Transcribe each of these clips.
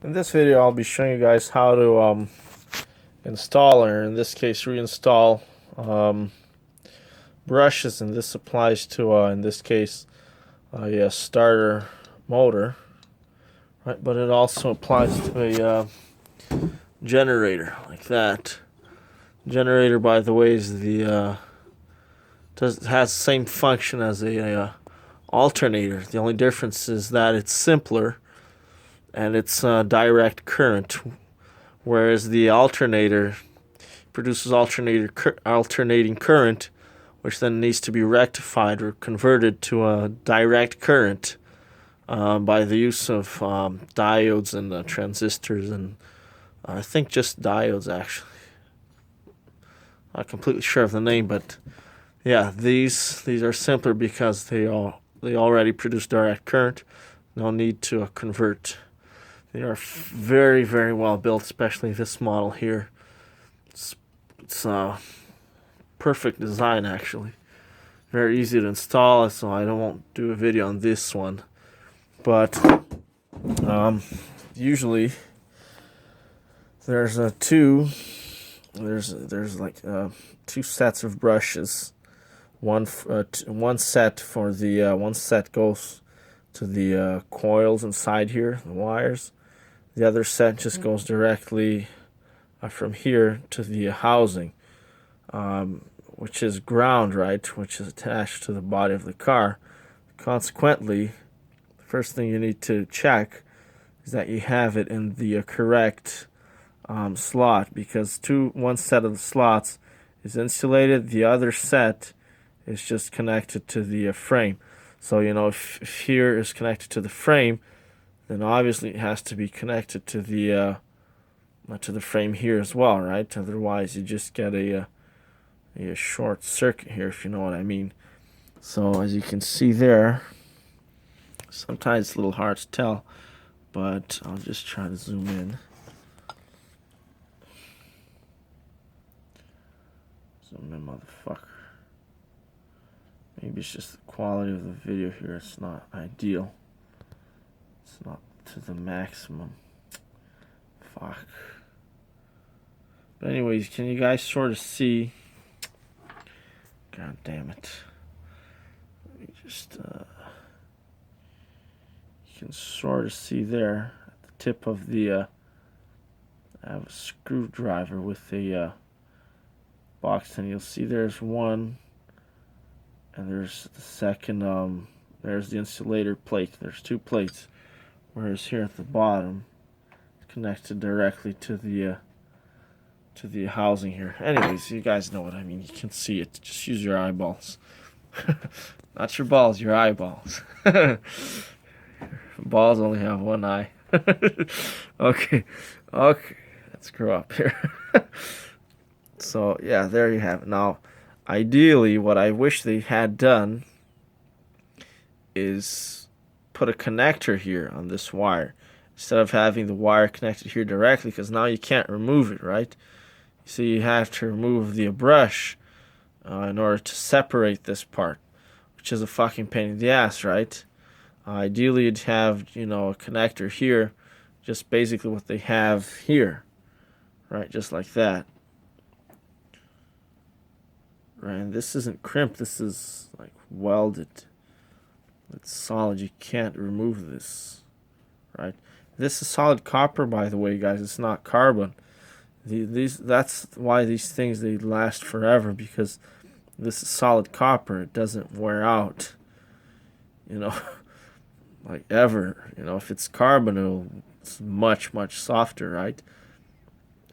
In this video, I'll be showing you guys how to install, or in this case, reinstall brushes. And this applies to, in this case, a starter motor, right? But it also applies to a generator, like that. Generator, by the way, is the has the same function as a alternator. The only difference is that it's simpler and it's direct current, whereas the alternator produces alternating current, which then needs to be rectified or converted to a direct current by the use of diodes and transistors, and I think just diodes actually. Not completely sure of the name, but yeah, these are simpler because they already produce direct current. No need to convert. They are very, very well built, especially this model here. It's perfect design, actually. Very easy to install, so I won't do a video on this one. But usually there's two sets of brushes. One set for the one set goes to the coils inside here, the wires. The other set just goes directly from here to the housing, which is ground, right, which is attached to the body of the car. Consequently, the first thing you need to check is that you have it in the correct slot, because one set of the slots is insulated, the other set is just connected to the frame. So, if here is connected to the frame, then obviously it has to be connected to the frame here as well, right? Otherwise, you just get a short circuit here, if you know what I mean. So, as you can see there, sometimes it's a little hard to tell, but I'll just try to zoom in. Zoom in, motherfucker. Maybe it's just the quality of the video here. It's not ideal. It's not to the maximum. Fuck. But anyways, can you guys sort of see? God damn it. Let me just, you can sort of see there at the tip of the, I have a screwdriver with a box, and you'll see there's one, and there's the second, there's the insulator plate. There's two plates, whereas here at the bottom, it's connected directly to the housing here. Anyways, you guys know what I mean. You can see it. Just use your eyeballs. Not your balls, your eyeballs. Balls only have one eye. Okay. Let's grow up here. So, yeah, there you have it. Now, ideally, what I wish they had done is put a connector here on this wire, instead of having the wire connected here directly, because now you can't remove it, right? So you have to remove the brush in order to separate this part, which is a fucking pain in the ass, right? Ideally, you'd have, a connector here, just basically what they have here, right? Just like that. Right, and this isn't crimped, this is like welded. It's solid, you can't remove this, right? This is solid copper, by the way, guys. It's not carbon. That's why these things, they last forever, because this is solid copper. It doesn't wear out, like ever. If it's carbon, it's much, much softer, right?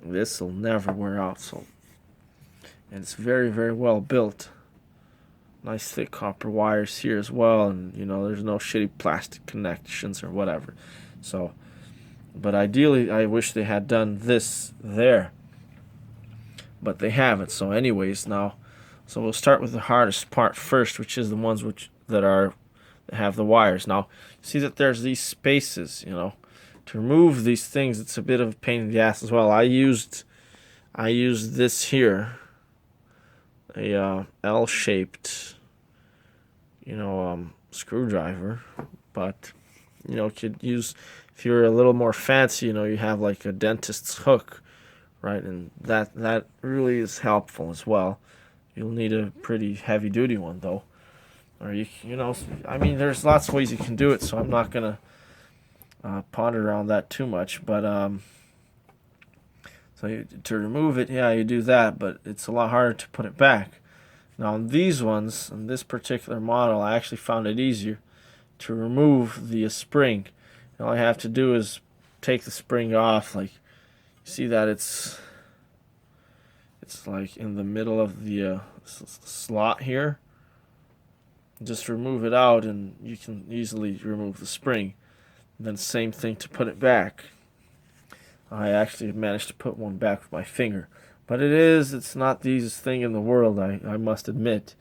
This will never wear out. So, and it's very, very well built. Nice thick copper wires here as well, and there's no shitty plastic connections or whatever. So, but ideally, I wish they had done this there, but they haven't. So anyways, so we'll start with the hardest part first, which is the ones that have the wires. Now, see that there's these spaces, to remove these things, it's a bit of a pain in the ass as well. I used this here, a L-shaped, screwdriver, but could use, if you're a little more fancy, you have like a dentist's hook, right? And that really is helpful as well. You'll need a pretty heavy duty one though. Or I mean, there's lots of ways you can do it, so I'm not gonna ponder around that too much. But to remove it, yeah, you do that, but it's a lot harder to put it back. Now, on these ones, in this particular model, I actually found it easier to remove the spring. And all I have to do is take the spring off. Like, you see that it's like in the middle of the slot here. Just remove it out, and you can easily remove the spring. And then same thing to put it back. I actually managed to put one back with my finger. But it's not the easiest thing in the world, I must admit.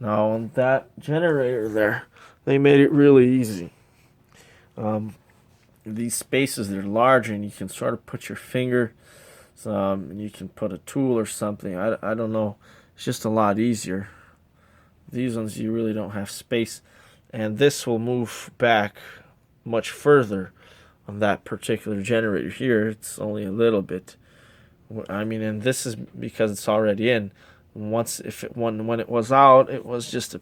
Now, on that generator there, they made it really easy. These spaces, they're larger, and you can sort of put your finger, and you can put a tool or something. I don't know. It's just a lot easier. These ones, you really don't have space. And this will move back much further on that particular generator here. It's only a little bit. I mean, and this is because it's already in. When it was out, it was just a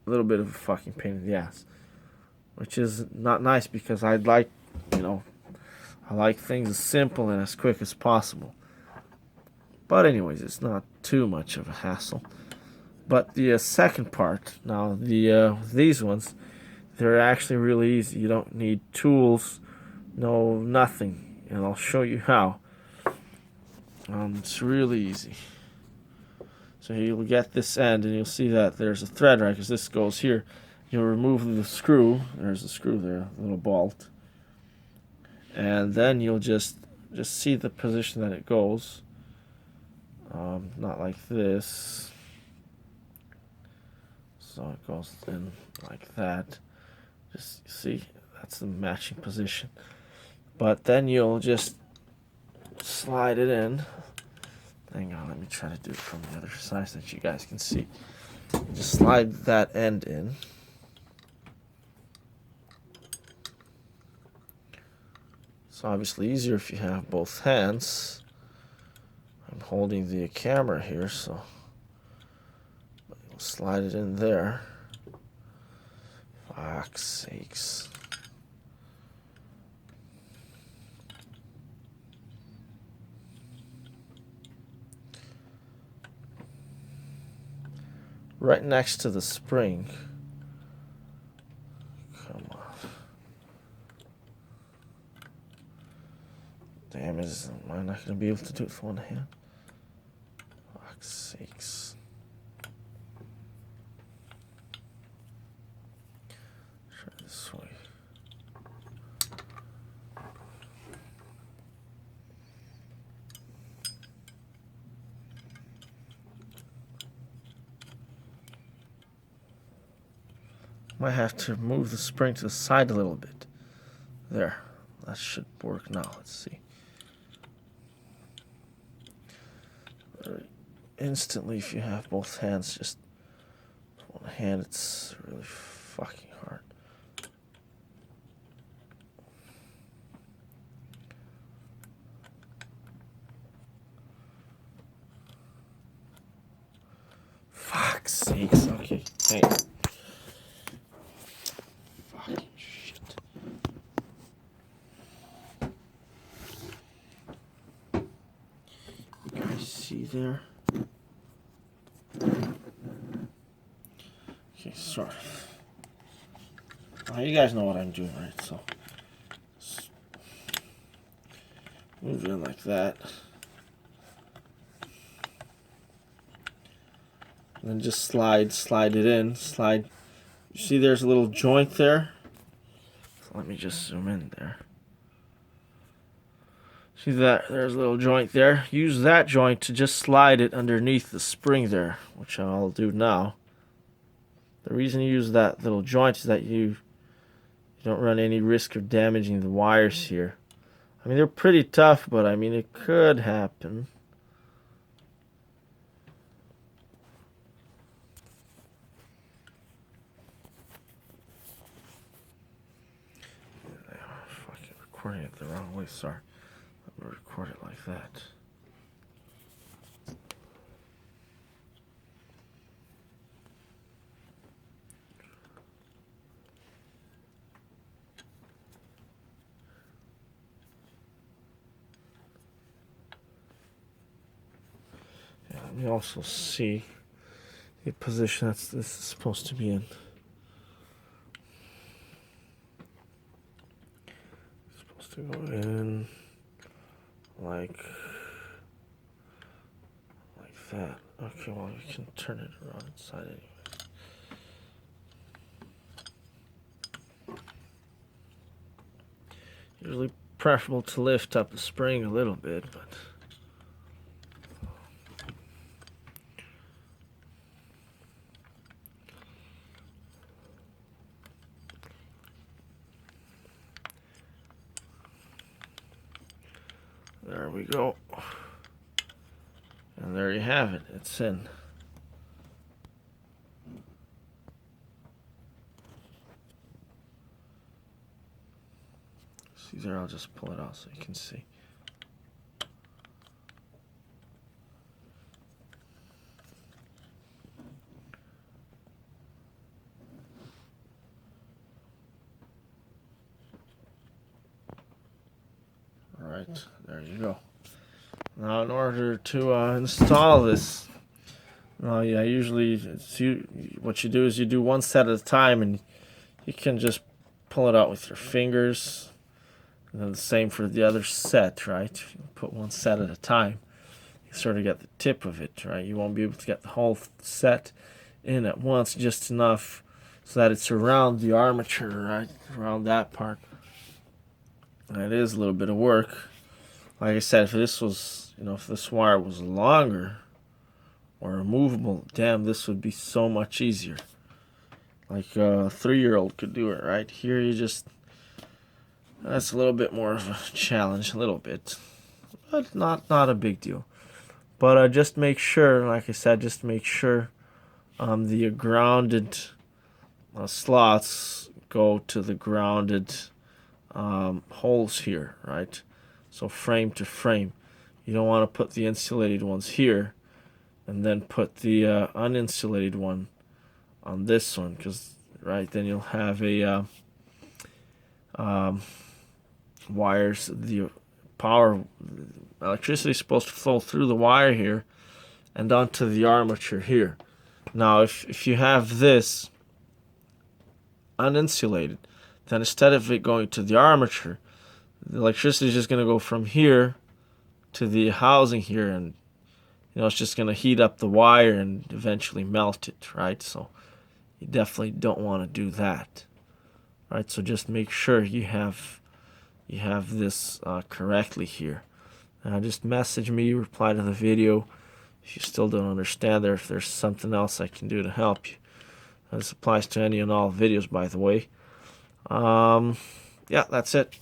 little bit of a fucking pain in the ass, which is not nice because I like things as simple and as quick as possible. But anyways, it's not too much of a hassle. But the second part, now these ones, they're actually really easy. You don't need tools, nothing, and I'll show you how. It's really easy. So you'll get this end, and you'll see that there's a thread, right? Because this goes here. You'll remove the screw. There's a screw there, a little bolt, and then you'll just see the position that it goes. Not like this. So it goes in like that. Just see, that's the matching position. But then you'll just slide it in. Hang on, let me try to do it from the other side so that you guys can see. Just slide that end in. It's obviously easier if you have both hands. I'm holding the camera here, so slide it in there. Fuck's sakes. Right next to the spring. Come on. Damn, am I not going to be able to do it with one hand? Fuck's sakes. Try this way. Might have to move the spring to the side a little bit. There. That should work now. Let's see. Instantly, if you have both hands, just one hand, it's really fucking hard. Fuck's sakes. Okay, hang on. Fucking shit. You guys see there? Okay, sorry. Well, you guys know what I'm doing, right? So, move it in like that. And then just slide it in. Slide. You see there's a little joint there? So let me just zoom in there. See that? There's a little joint there. Use that joint to just slide it underneath the spring there, which I'll do now. The reason you use that little joint is that you don't run any risk of damaging the wires here. I mean, they're pretty tough, but I mean, it could happen. recording it the wrong way, sorry. I'm going to record it like that. Yeah, let me also see the position that this is supposed to be in. It's supposed to go in like that. Okay, well, you can turn it around inside anyway. Usually preferable to lift up the spring a little bit, but there we go. And there you have it. It's in. See there, I'll just pull it out so you can see. All right, there you go. Now, in order to install this, yeah, usually what you do is you do one set at a time, and you can just pull it out with your fingers. And then the same for the other set, right? You put one set at a time. You sort of get the tip of it, right? You won't be able to get the whole set in at once, just enough so that it's around the armature, right? Around that part. And it is a little bit of work. Like I said, if this was, if this wire was longer or removable, damn, this would be so much easier. Like a 3-year-old could do it, right? Here you just, that's a little bit more of a challenge, a little bit, but not a big deal. But just make sure, like I said, just make sure the grounded slots go to the grounded holes here, right? So frame to frame. You don't want to put the insulated ones here and then put the uninsulated one on this one, because then you'll have a wires, the electricity is supposed to flow through the wire here and onto the armature here. Now if you have this uninsulated, then instead of it going to the armature, the electricity is just going to go from here to the housing here, and it's just going to heat up the wire and eventually melt it, right? So you definitely don't want to do that, right? So just make sure you have this correctly here. Just message me, reply to the video if you still don't understand, or if there's something else I can do to help you. This applies to any and all videos, by the way. Yeah, that's it.